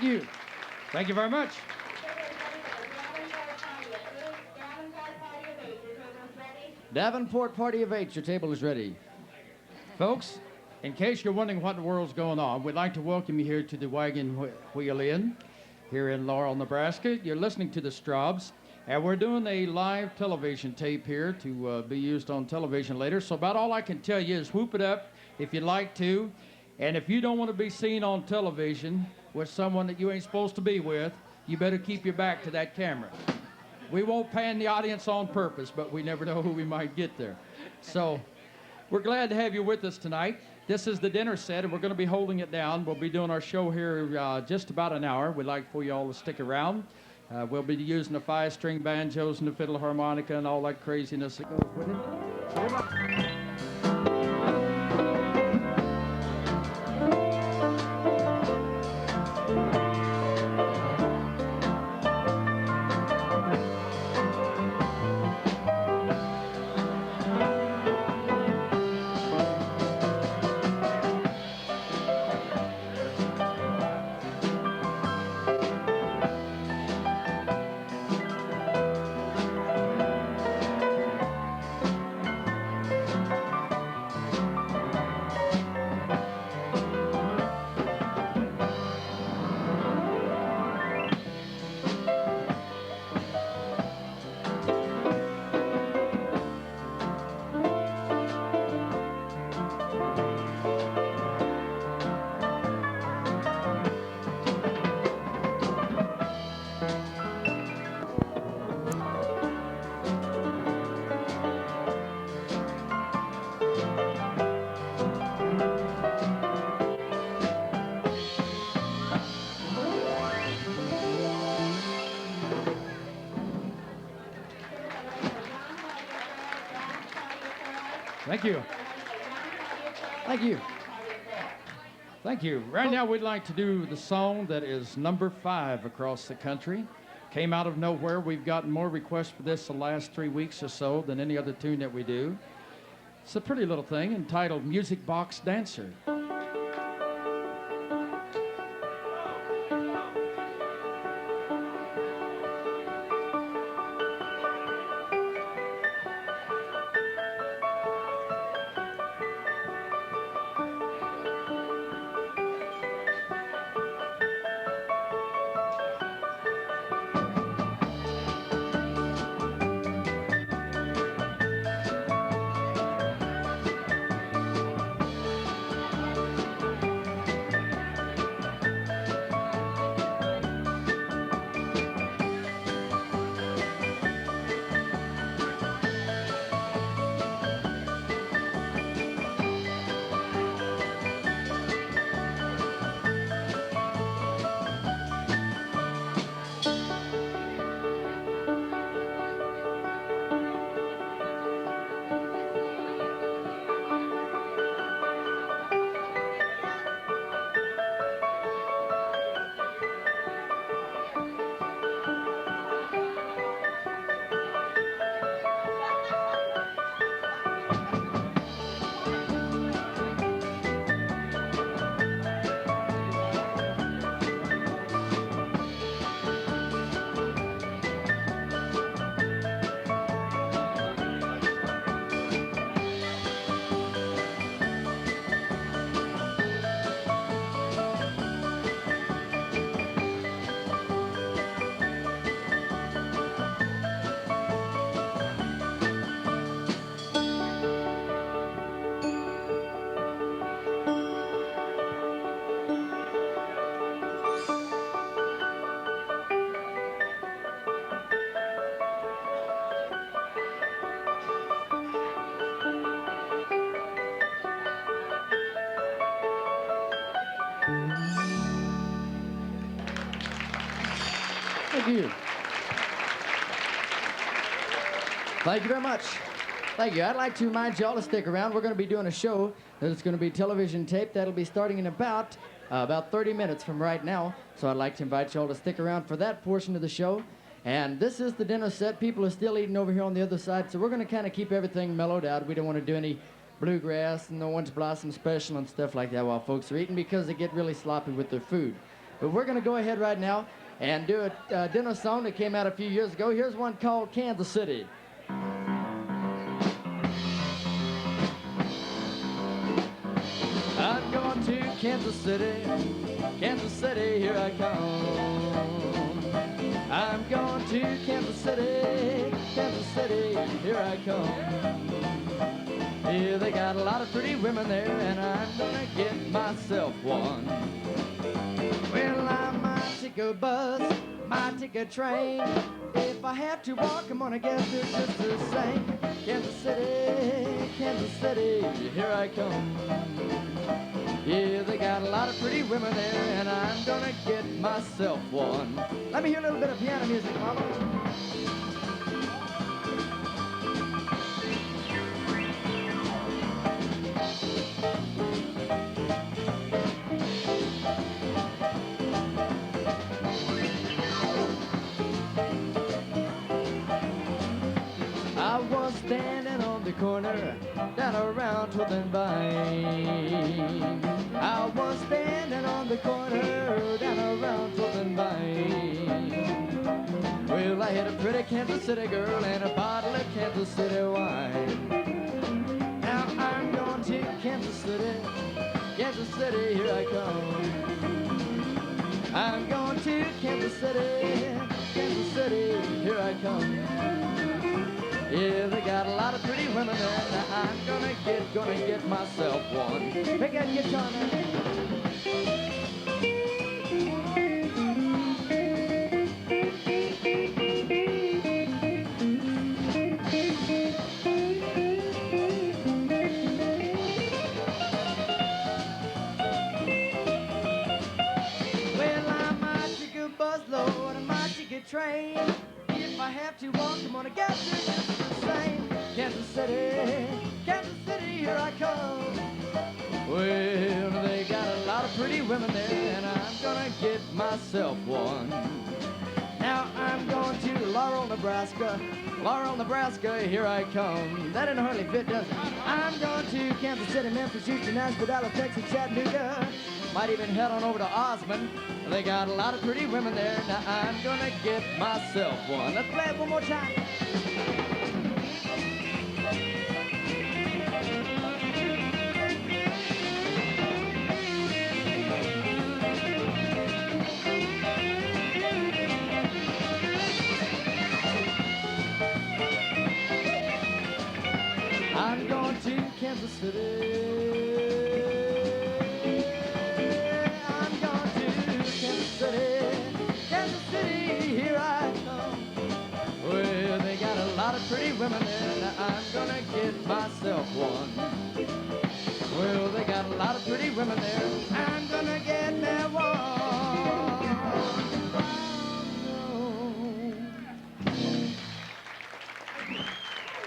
Thank you. Thank you very much. Davenport Party of Eight, your table is ready. Folks, in case you're wondering what in the world's going on, we'd like to welcome you here to the Wagon Wheel Inn here in Laurel, Nebraska. You're listening to the Straubs, and we're doing a live television tape here to be used on television later. So about all I can tell you is whoop it up if you'd like to. And if you don't want to be seen on television with someone that you ain't supposed to be with, you better keep your back to that camera. We won't pan the audience on purpose, but we never know who we might get there. So we're glad to have you with us tonight. This is the dinner set, and we're going to be holding it down. We'll be doing our show here just about an hour. We'd like for you all to stick around. We'll be using the 5-string banjos and the fiddle harmonica and all that craziness that goes with it. Thank you. Thank you. Thank you. Right now, we'd like to do the song that is number 5 across the country. Came out of nowhere. We've gotten more requests for this the last 3 weeks or so than any other tune that we do. It's a pretty little thing entitled Music Box Dancer. Thank you. Thank you very much. Thank you. I'd like to remind you all to stick around. We're going to be doing a show that's going to be television tape. That'll be starting in about 30 minutes from right now. So I'd like to invite you all to stick around for that portion of the show. And this is the dinner set. People are still eating over here on the other side, so we're going to kind of keep everything mellowed out. We don't want to do any bluegrass and no one's blossom special and stuff like that while folks are eating because they get really sloppy with their food. But we're going to go ahead right now and do a dinner song that came out a few years ago. Here's one called Kansas City. I'm going to Kansas City, Kansas City, here I come. I'm going to Kansas City, Kansas City, here I come. Yeah, they got a lot of pretty women there, and I'm gonna get myself one. Well, I might take a bus, might take a train. If I have to walk, I'm gonna get there just the same. Kansas City, here I come. Yeah, they got a lot of pretty women there, and I'm gonna get myself one. Let me hear a little bit of piano music, Mama. I was standing on the corner, down around 12th and Vine. I was standing on the corner, down around 12th and Vine. Well, I hit a pretty Kansas City girl and a bottle of Kansas City wine. Now I'm going to Kansas City, here I come. I'm going to Kansas City, here I come. Yeah, they got a lot of pretty women there. Now I'm gonna get myself one. Pick that guitar now. Well, I might take a busload, I might take a train. If I have to walk, I'm gonna get there just the same. Kansas City, here I come. Well, they got a lot of pretty women there, and I'm gonna get myself one. Now I'm going to Laurel, Nebraska, here I come. That didn't hardly fit, does it? I'm going to Kansas City, Memphis, Houston, Nashville, Dallas, Texas, Chattanooga. Might even head on over to Osmond. They got a lot of pretty women there. Now I'm gonna get myself one. Let's play it one more time. I'm going to Kansas City. Pretty women there, now I'm gonna get myself one. Well, they got a lot of pretty women there, I'm gonna get me one.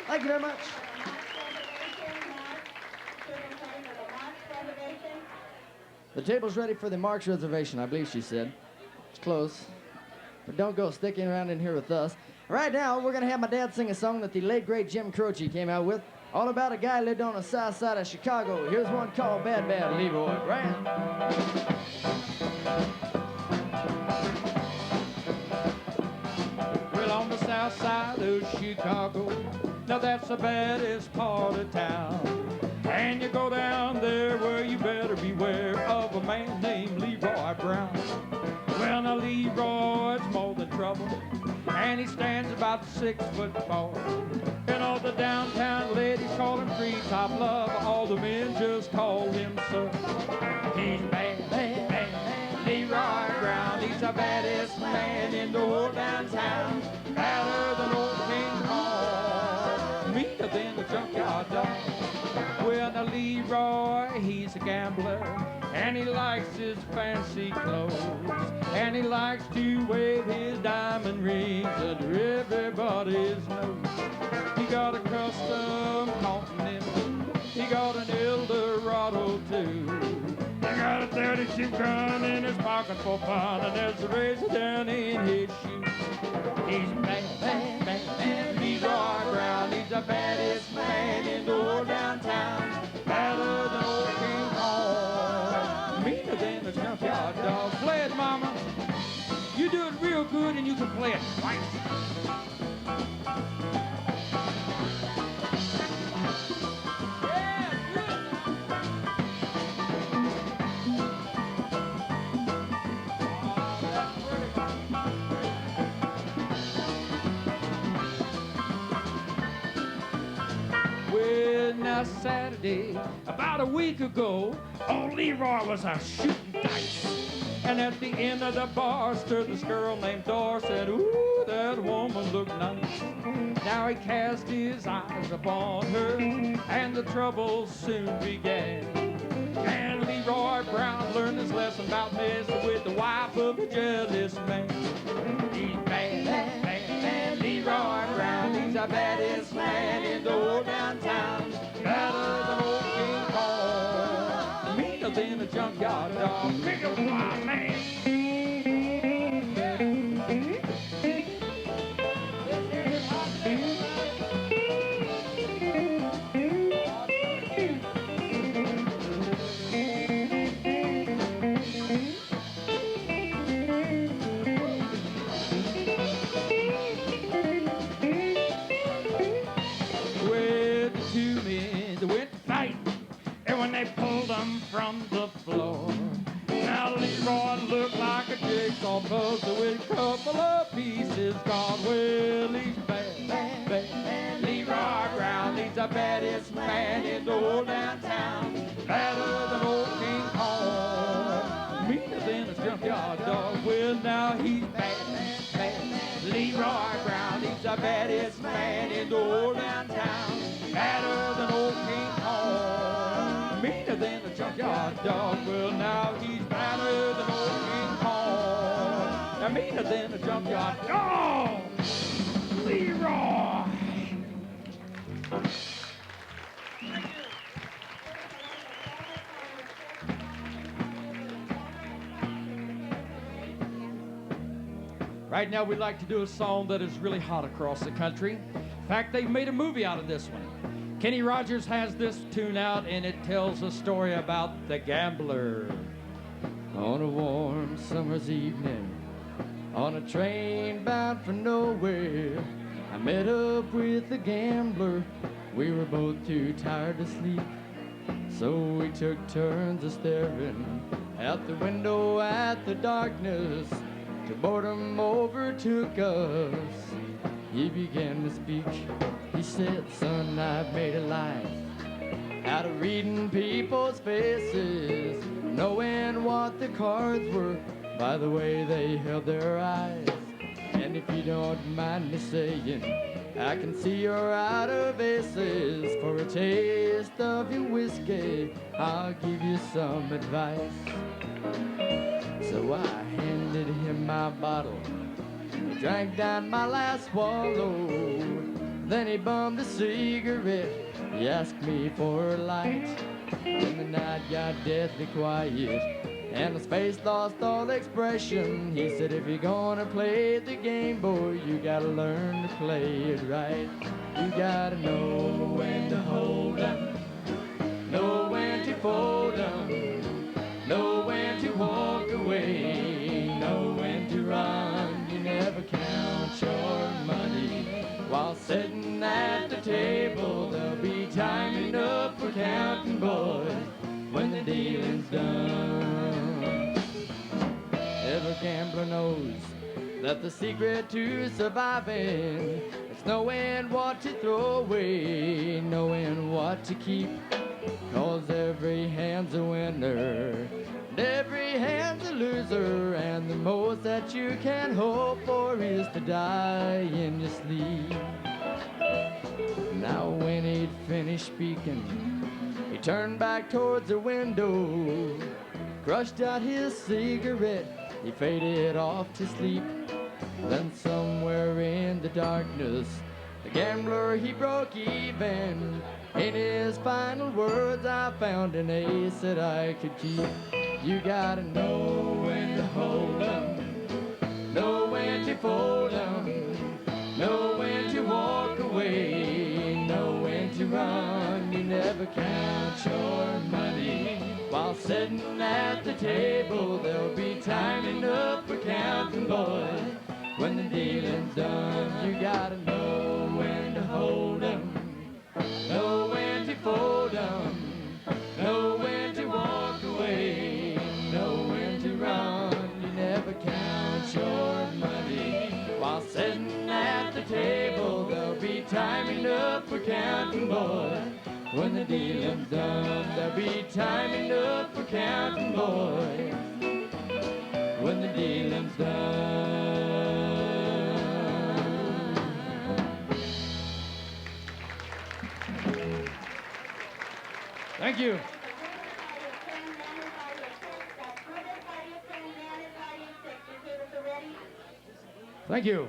Thank you very much. The table's ready for the Mark's reservation, I believe she said. It's close, but don't go sticking around in here with us. Right now, we're going to have my dad sing a song that the late, great Jim Croce came out with, all about a guy who lived on the south side of Chicago. Here's one called Bad Bad Leroy Brown. Well, on the south side of Chicago, now that's the baddest part of town. And you go down there where you better beware of a man named Leroy Brown. Well, now Leroy's more than trouble, and he stands about 6'4". And all the downtown ladies call him treetop love. All the men just call him sir. He's bad, bad, bad, Leroy Brown. He's the baddest man in the whole downtown. Badder than old King Kong, meaner than the junkyard dog. Well, now Leroy, he's a gambler, and he likes his fancy clothes, and he likes to wave his diamond rings under everybody's nose. He got a custom Continental, he got an Eldorado too. He got a 32 gun in his pocket for fun, and there's a razor down in his shoe. He's bad, bad, bad, bad, Leroy Brown. He's the baddest man in the whole downtown. Badder than old King Kong, meaner than a junkyard dog. Play it, mama. play it twice. Well, now Saturday, about a week ago, old Leroy was a shooting dice. And at the end of the bar stood this girl named Dora, said, ooh, that woman looked nice. Now he cast his eyes upon her, and the trouble soon began. And Leroy Brown learned his lesson about messing with the wife of a jealous man. He's bad, bad, bad, Leroy Brown. He's the baddest man in the whole downtown. Better than old King Kong, meaner than a junkyard dog. Big old wild man. From the floor. Now Leroy looked like a jigsaw puzzle with a couple of pieces gone. Well, he's bad, bad, bad. Leroy Brown, he's the baddest man in the whole downtown. Better than old King Kong, meaner than a junkyard dog. Well, now he's bad, bad, bad. Leroy Brown, he's the baddest man in the whole downtown. Better than old King Kong, meaner than a junkyard dog. Well, now he's better than old King Kong. Now meaner than a junkyard dog. Leroy. Right now, we'd like to do a song that is really hot across the country. In fact, they've made a movie out of this one. Kenny Rogers has this tune out, and it tells a story about the gambler. On a warm summer's evening, on a train bound for nowhere, I met up with a gambler. We were both too tired to sleep, so we took turns of staring out the window at the darkness. Till boredom overtook us. He began to speak. He said, son, I've made a life out of reading people's faces, knowing what the cards were by the way they held their eyes. And if you don't mind me saying, I can see you're out of aces. For a taste of your whiskey, I'll give you some advice. So I handed him my bottle. He drank down my last swallow. Then he bummed a cigarette. He asked me for a light. Then the night got deathly quiet, and his face lost all expression. He said, if you're gonna play the game, boy, you gotta learn to play it right. You gotta know when to hold 'em, know when to fold 'em, know when to walk away, know when to run. You never count your money while sitting at the table. There'll be time enough for counting, boys, when the dealing's done. Every gambler knows that the secret to surviving is knowing what to throw away, knowing what to keep. 'Cause every hand's a winner, and every hand's a loser, and the most that you can hope for is to die in your sleep. Now when he'd finished speaking, he turned back towards the window, crushed out his cigarette, he faded off to sleep. Then somewhere in the darkness, the gambler, he broke even. In his final words, I found an ace that I could keep. You gotta know when to hold 'em, know when to fold 'em, know when to walk away, know when to run. You never count your money while sitting at the table. There'll be time enough for counting, boys, When the dealing's done, you gotta know when to hold 'em, know when to fold 'em, know when to walk away, know when to run. You never count your money while sitting at the table. There'll be time enough for counting, boy. When the dealing's done, there'll be time enough for counting, boy. When the dealing's done. Thank you. Thank you.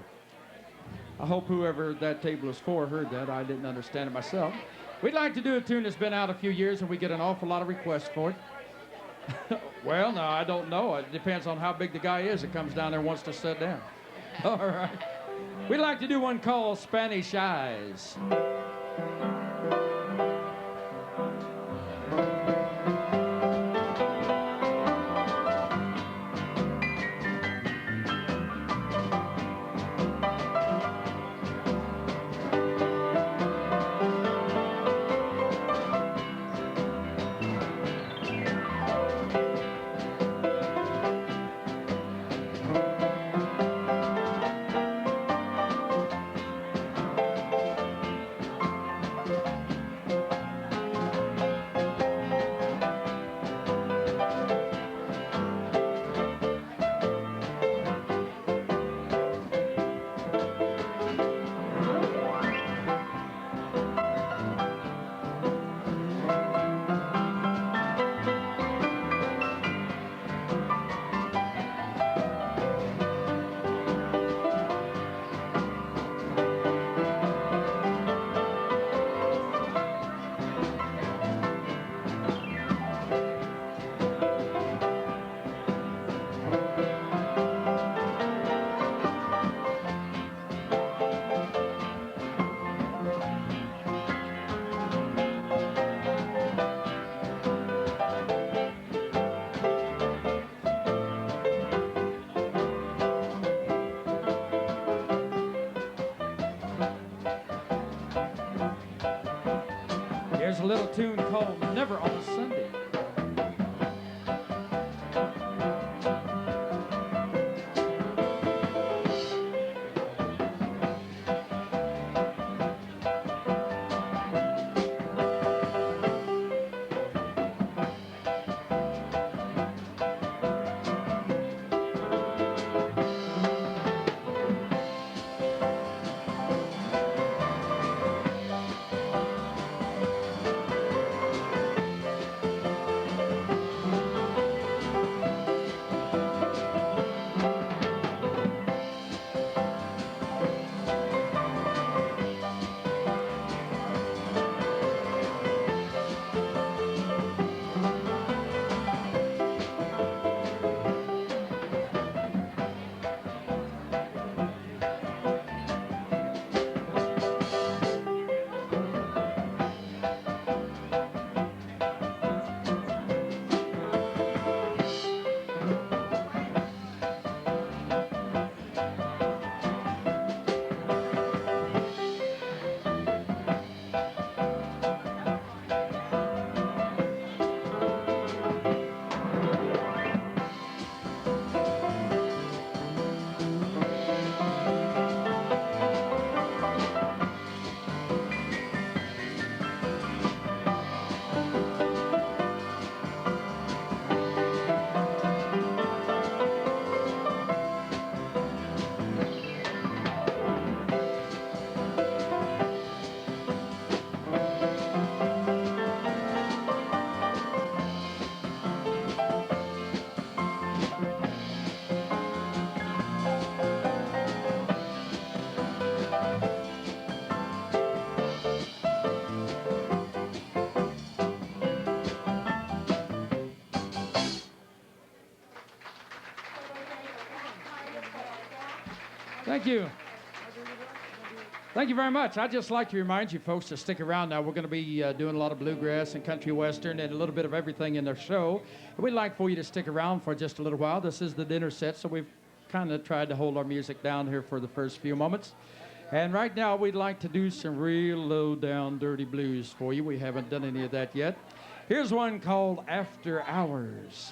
I hope whoever that table is for heard that. I didn't understand it myself. We'd like to do a tune that's been out a few years, and we get an awful lot of requests for it. Well, no, I don't know. It depends on how big the guy is that comes down there and wants to sit down. All right. We'd like to do one called Spanish Eyes. Here's a little tune called Never on a Sunday. Thank you. Thank you very much. I'd just like to remind you folks to stick around now. We're going to be doing a lot of bluegrass and country western and a little bit of everything in the show. And we'd like for you to stick around for just a little while. This is the dinner set, so we've kind of tried to hold our music down here for the first few moments. And right now, we'd like to do some real low down dirty blues for you. We haven't done any of that yet. Here's one called After Hours.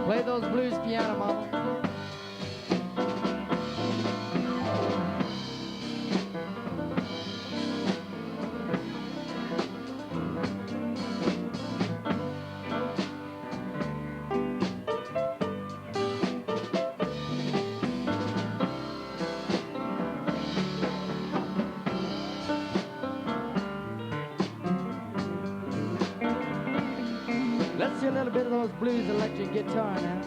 Play those blues piano, mama. Let's see a little bit of those blues electric guitar now.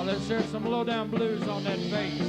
Let's hear some low-down blues on that bass.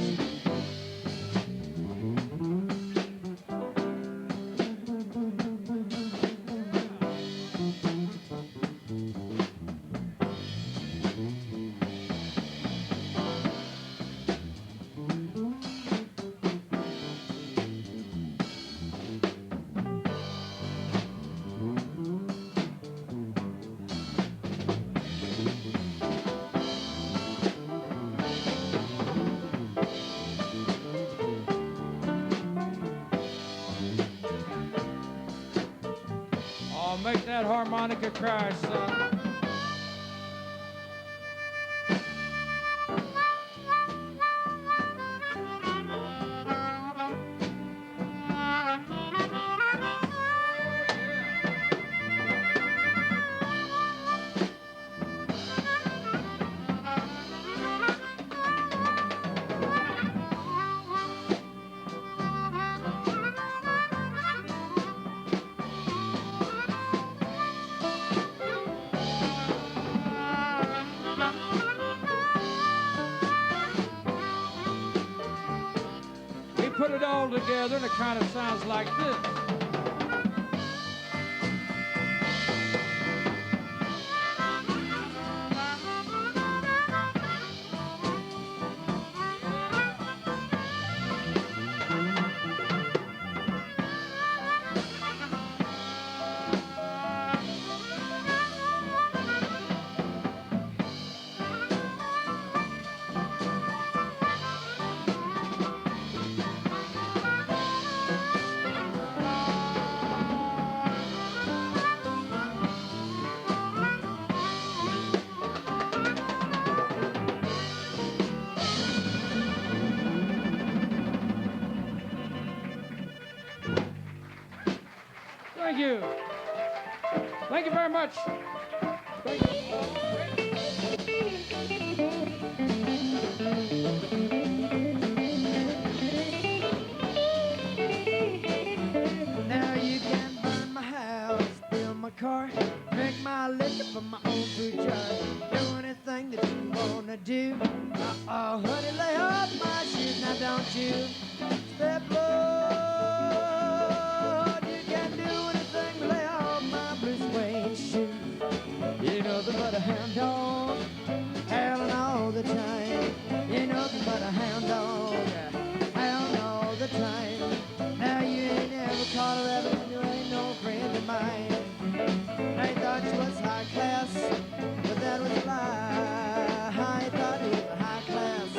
Make that harmonica cry, son. Put it all together and it kind of sounds like this. Thank you. Thank you very much. Thank you. Now you can burn my house, steal my car, drink my liquor from my own food jar. Do anything that you wanna do. Oh, honey, lay off my shoes, now don't you step low. You know the but a hound dog, howling all the time. You know the but a hound dog, howling all the time. Now you ain't never caught a rabbit and you ain't no friend of mine. I thought you was high class, but that was a lie. I thought you was high class,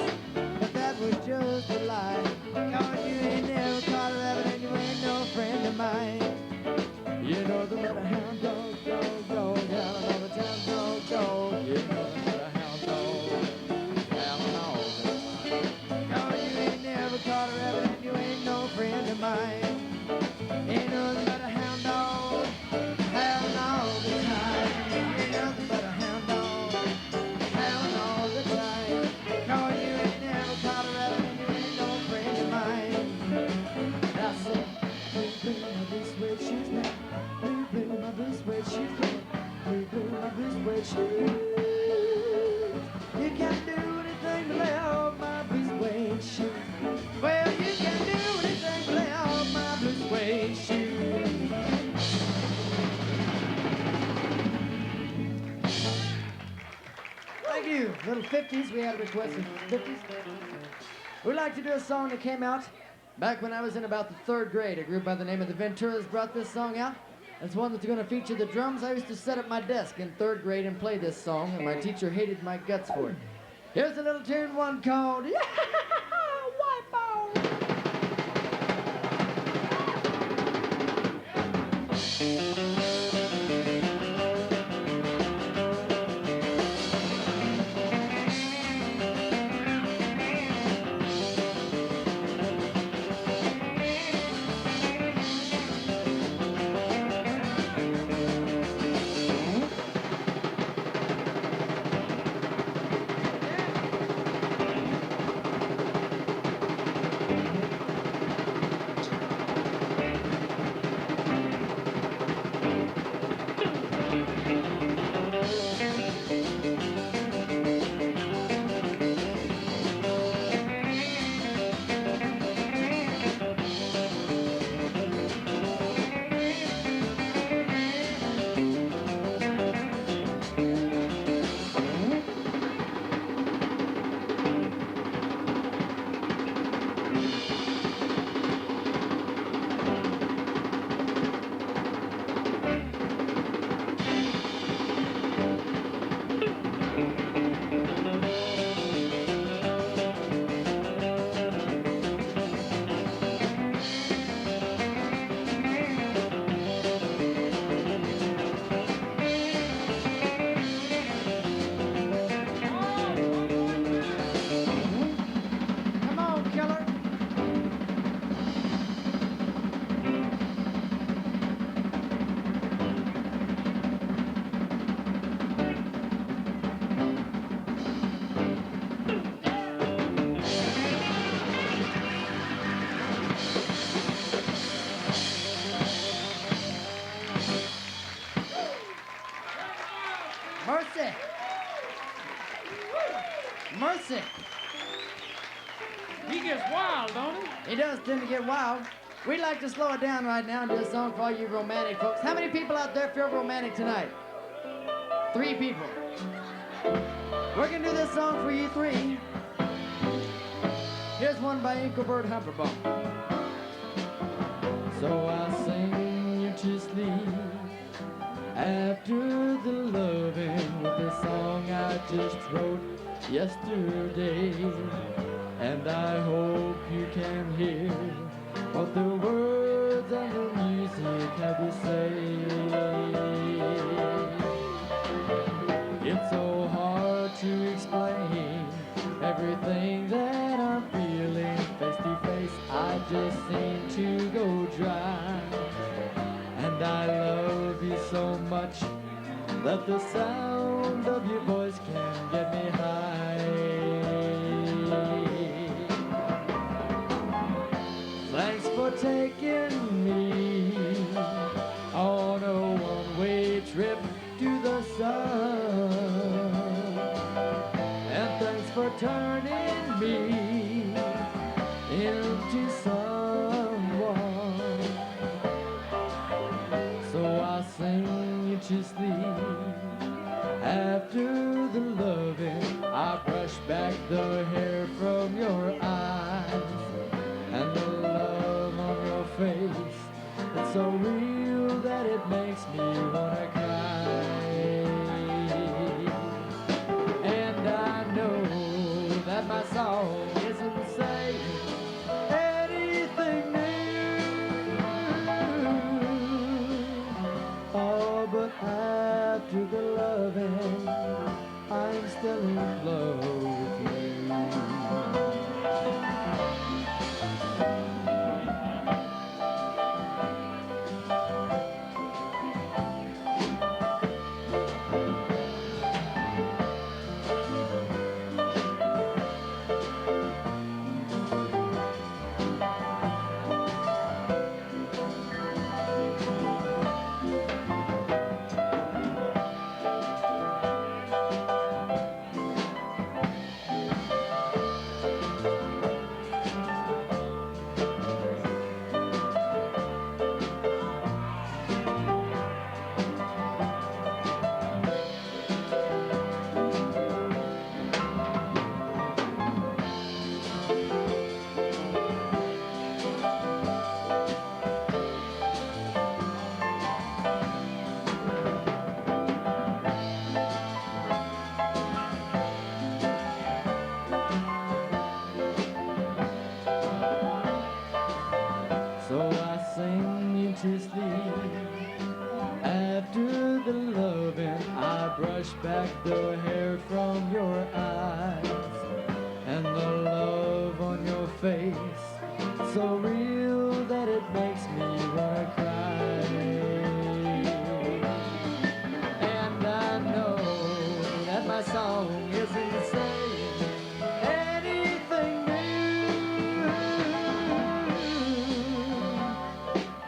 but that was just a lie. Cause you ain't never caught a rabbit and you ain't no friend of mine. You know the but a hound dog, dog, dog, howling all the time, dog, dog, yeah. my blue suede shoes. You can't do anything to lay off my blue suede shoes. Well, you can't do anything to lay off my blue suede shoes. Thank you. Little 50s. We had a request of 50s. We'd like to do a song that came out back when I was in about the 3rd grade. A group by the name of the Venturas brought this song out. It's one that's going to feature the drums. I used to sit at my desk in 3rd grade and play this song, and my teacher hated my guts for it. Here's a little tune one called White Ball. Mercy. Mercy. He gets wild, don't he? He does tend to get wild. We'd like to slow it down right now and do a song for all you romantic folks. How many people out there feel romantic tonight? 3 people. We're going to do this song for you 3. Here's one by Engelbert Humperdinck. So I sing you to sleep after the loving with the song I just wrote yesterday. And I hope you can hear what the words and the music have to say. It's so hard to explain everything that I'm feeling face to face. I just seem to go dry. And I love you so much that the sound of your voice can get me high. Thanks for taking me on a one-way trip to the sun. And thanks for turning me into someone. So I sing you to sleep after the loving. I brush back the hair from your eyes and the love on your face. It's so real that it makes me wanna cry. And I know that my song isn't saying anything new. Oh, but after the loving, I'm still in love with you. Brush back the hair from your eyes and the love on your face, so real that it makes me wanna cry. And I know that my song isn't saying anything new,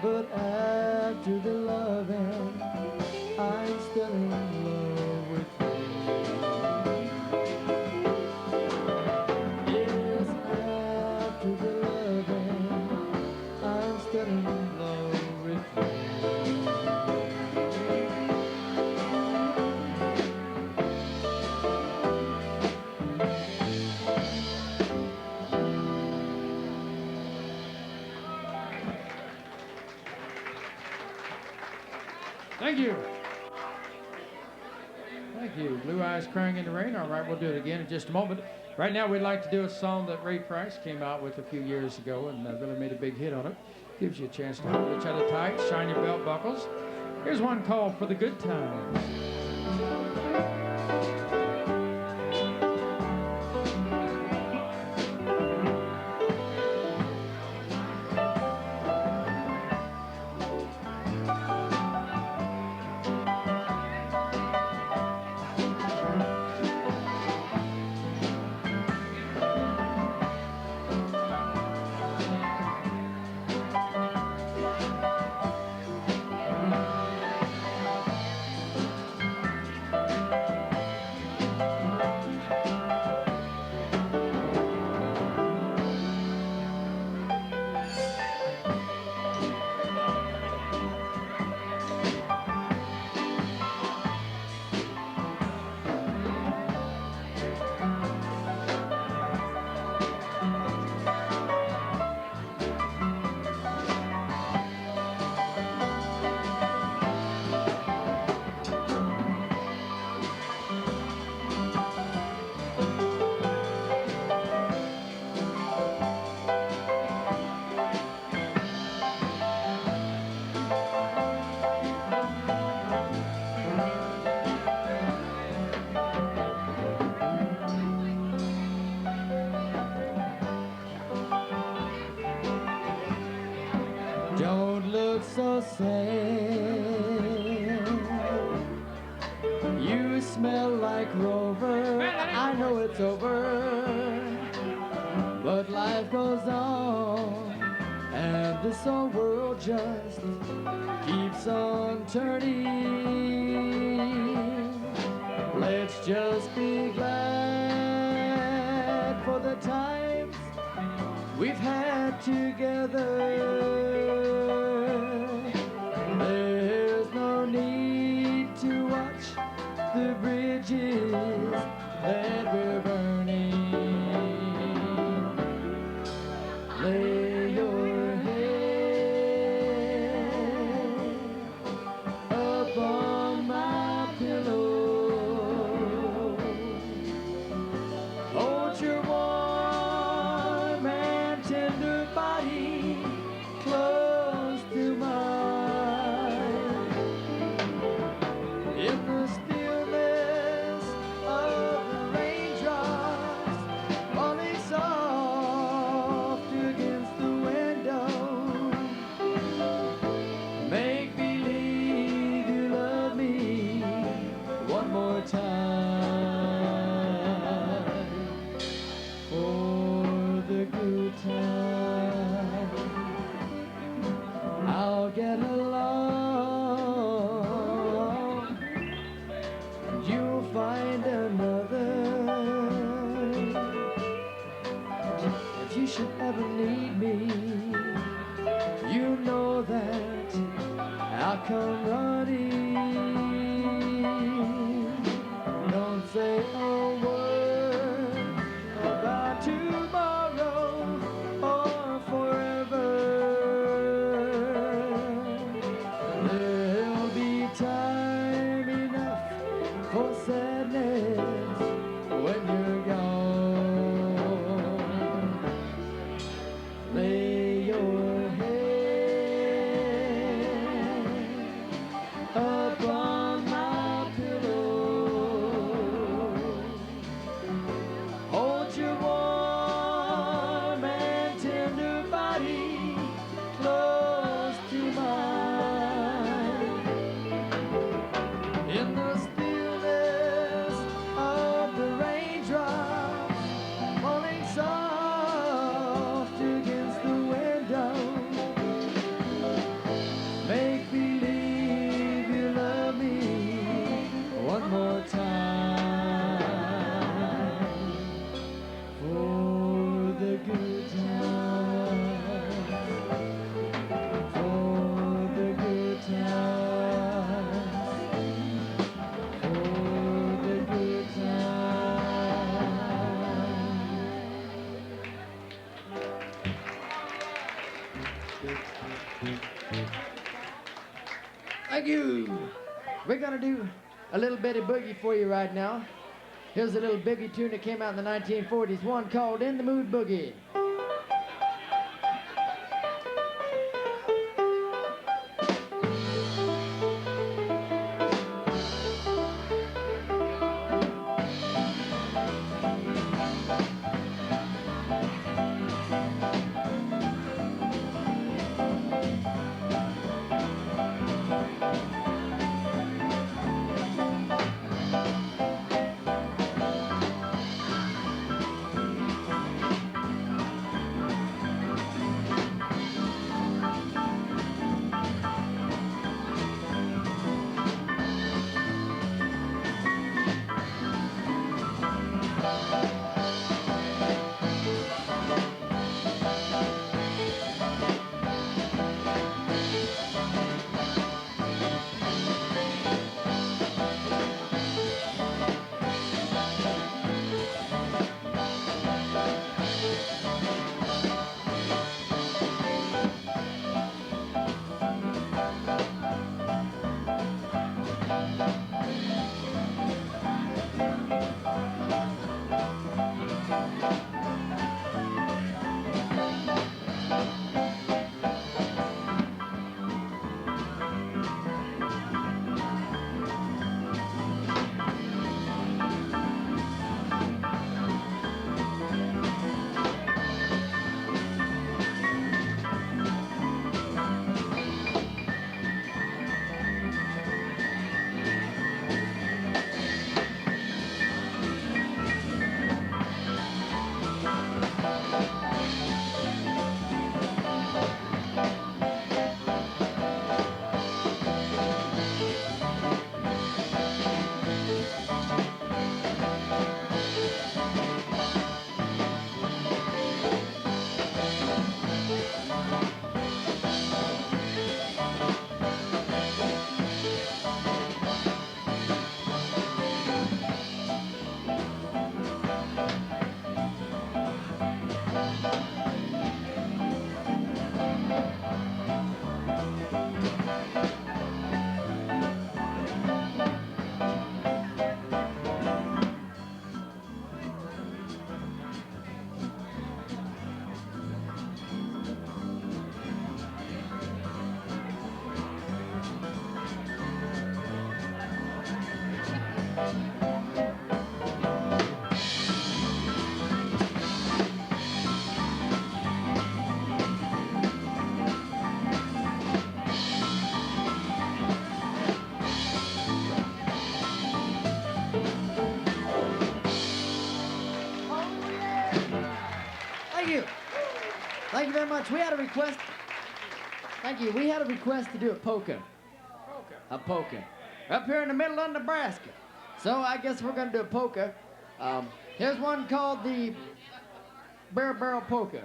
but after the loving, I'm still in love with you. Yes, after the loving, I'm still in love with you. Thank you. Thank you. Blue Eyes Crying in the Rain. All right, we'll do it again in just a moment. Right now, we'd like to do a song that Ray Price came out with a few years ago and really made a big hit on it. Gives you a chance to hold each other tight, shine your belt buckles. Here's one called For the Good Times. Don't look so sad. You smell like Rover. I know it's over, but life goes on, and this old world just keeps on turning. Let's just be glad for the times we've had together. There's no need to watch the bridges that we're burning. Lay your head upon my pillow. Hold your warm and tender body close to mine. In the stillness of the raindrops falling soft against the window, make believe you love me one more time. For the good time, I'll get along, and you'll find another. If you should ever need me, you know that I'll come running. Don't say a word about tomorrow or forever. There'll be time enough for sadness when you're gone. Lay your head upon you. We're gonna do a little bitty boogie for you right now. Here's a little boogie tune that came out in the 1940s, one called In the Mood Boogie. Thank you very much. We had a request. Thank you. We had a request to do a polka. A polka. Up here in the middle of Nebraska. So I guess we're going to do a polka. Here's one called the Bear Barrel Polka.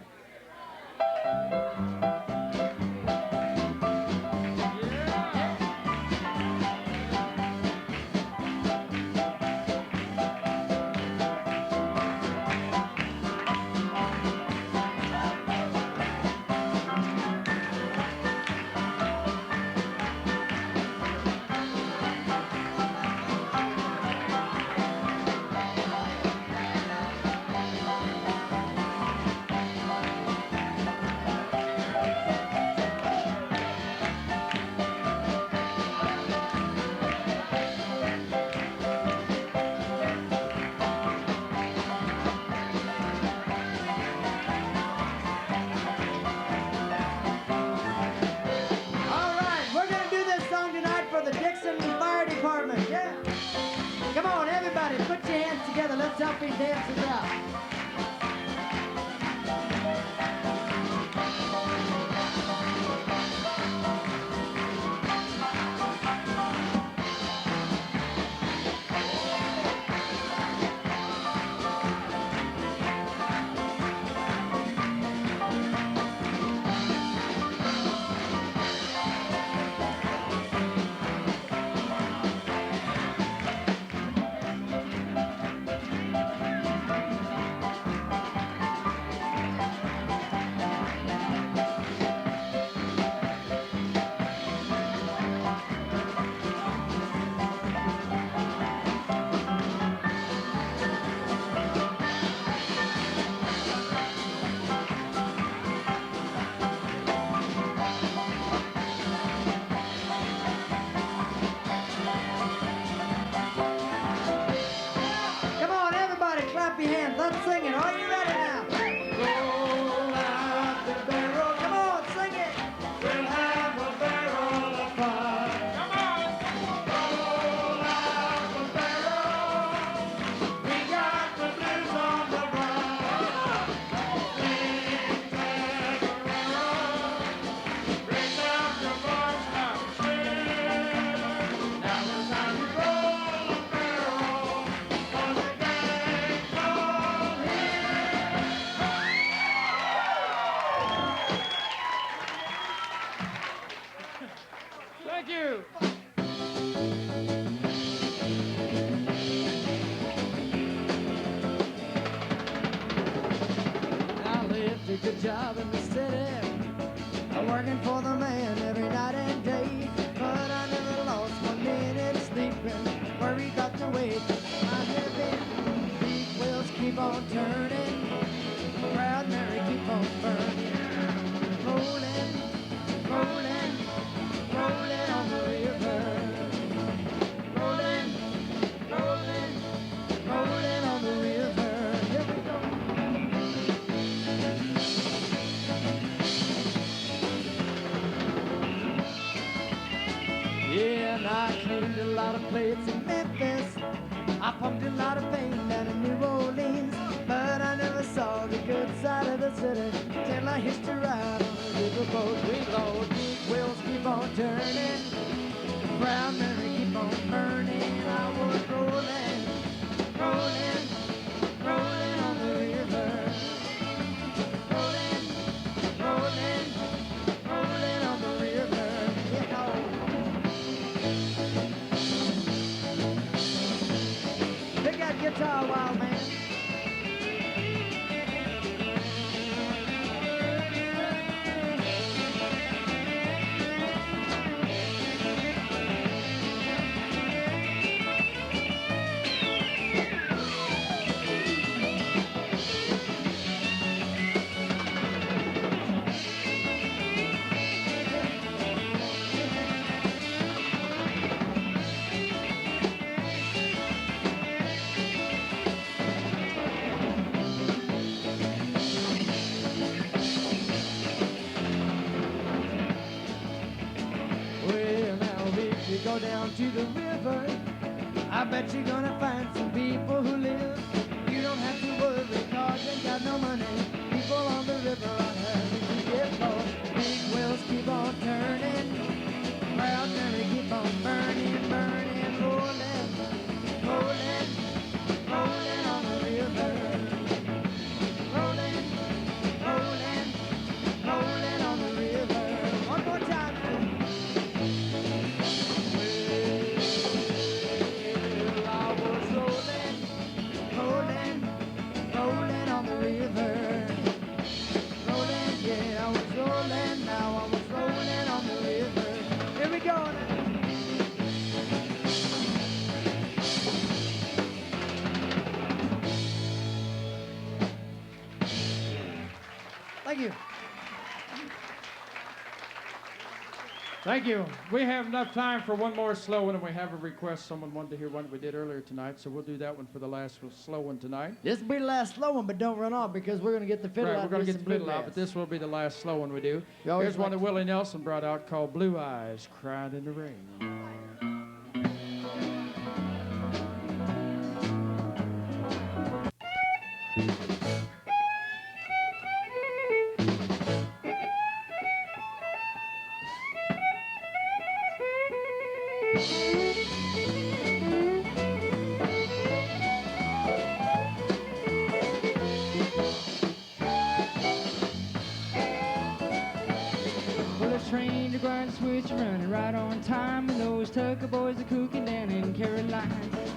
Come on, everybody, put your hands together. Let's help these dancers out. My heavy big wheels keep on turning, Proud Mary keep on burning, rolling, rolling, rolling on the river, rolling, rolling, rolling on the river. Here we go. Yeah, and I cleaned a lot of plates in Memphis. I pumped a lot of paint down in New Orleans, but I never saw the good side of the city till I hitched a ride on a riverboat. We load, big wheels keep on turning, Brown Mary keep on burning. I was rolling, rolling, rolling on the river, rolling, rolling, rolling on the river. Yeah. Pick that guitar, wild man. Well, now if you go down to the river, I bet you're gonna find some people who live. You don't have to worry, cause they got no money. People on the river are having to get low. Big wheels keep on turning, Proud Mary keep on burning, burning, rolling, rolling, rolling on the river, rolling, rolling, rolling on the river. One more time. Well, I was rolling, rolling, rolling on the river. Rolling, yeah, I was rolling, now I was rolling on the river. Here we go now. Thank you. Thank you. We have enough time for one more slow one, and we have a request. Someone wanted to hear one we did earlier tonight, so we'll do that one for the last slow one tonight. This will be the last slow one, but don't run off because we're going to get the fiddle Right, out. we're going to and get do the some fiddle out, but bluegrass. this will be the last slow one we do. We always Here's one like that Willie Nelson brought out called Blue Eyes Crying in the Rain. Well, the train to grind switch running right on time, and those Tucker boys are cooking down in Carolina.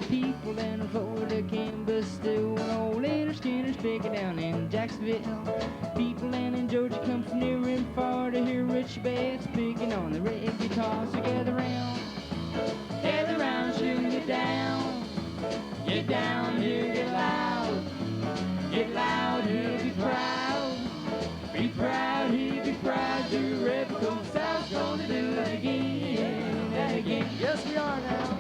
People down in Florida can but still, and old Leonard Skinner's picking down in Jacksonville. People down in Georgia come from near and far to hear Richie Betts picking on the red guitar. So gather round, sugar, get down here, get loud here, be proud. Be proud, here, be proud, the rebel comes South's gonna do it again and again. Yes, we are now.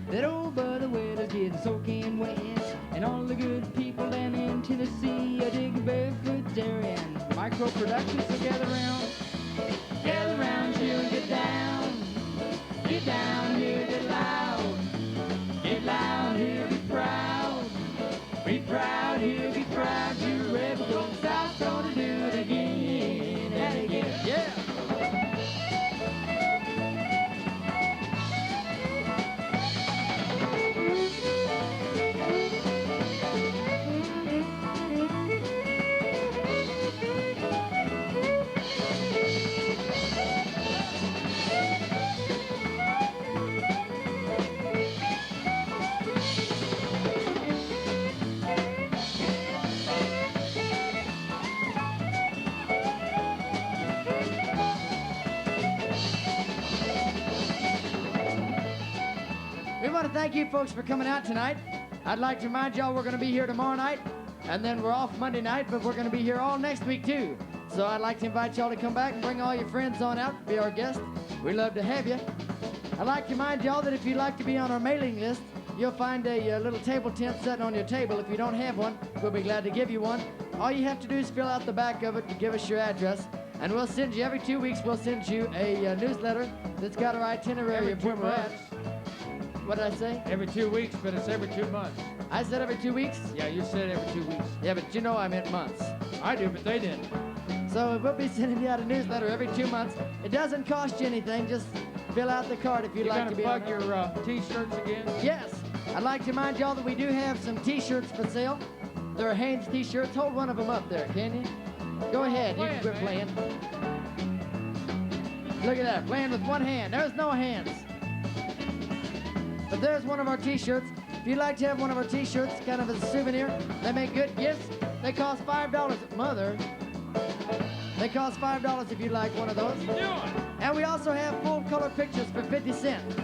That old brother Weather's getting soaking wet. And all the good people down in Tennessee are digging barefoot dairy and micro productions. So gather round here and get down here, get loud here, be proud here, be proud. You ever go south, gonna do it again and again. Yeah. We want to thank you folks for coming out tonight. I'd like to remind y'all we're going to be here tomorrow night, and then we're off Monday night, but we're going to be here all next week too. So I'd like to invite y'all to come back and bring all your friends on out, be our guest. We'd love to have you. I'd like to remind y'all that if you'd like to be on our mailing list, you'll find a little table tent sitting on your table. If you don't have one, we'll be glad to give you one. All you have to do is fill out the back of it and give us your address, and we'll send you, every 2 weeks, we'll send you a newsletter that's got our itinerary of where we're at. What did I say? Every 2 weeks, but it's every 2 months. I said every 2 weeks? Yeah, you said every 2 weeks. Yeah, but you know I meant months. I do, but they didn't. So we'll be sending you out a newsletter every 2 months. It doesn't cost you anything. Just fill out the card if you'd like to be on it. You gonna plug your T-shirts again? Yes. I'd like to remind y'all that we do have some T-shirts for sale. They're Hanes T-shirts. Hold one of them up there, can you? Go ahead. You can quit playing. Look at that. Playing with one hand. There's no hands. But there's one of our T-shirts. If you'd like to have one of our T-shirts, kind of as a souvenir, they make good gifts. They cost $5. Mother. They cost $5 if you'd like one of those. And we also have full-color pictures for 50 cents.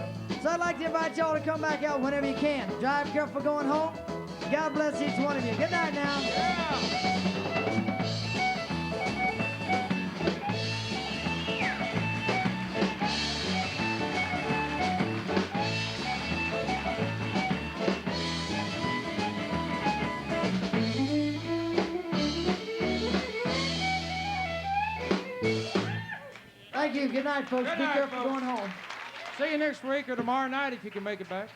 So I'd like to invite y'all to come back out whenever you can. Drive careful going home. God bless each one of you. Good night now. Yeah. Thank you. Good night, folks. Good Be night, careful folks. going home. See you next week or tomorrow night if you can make it back.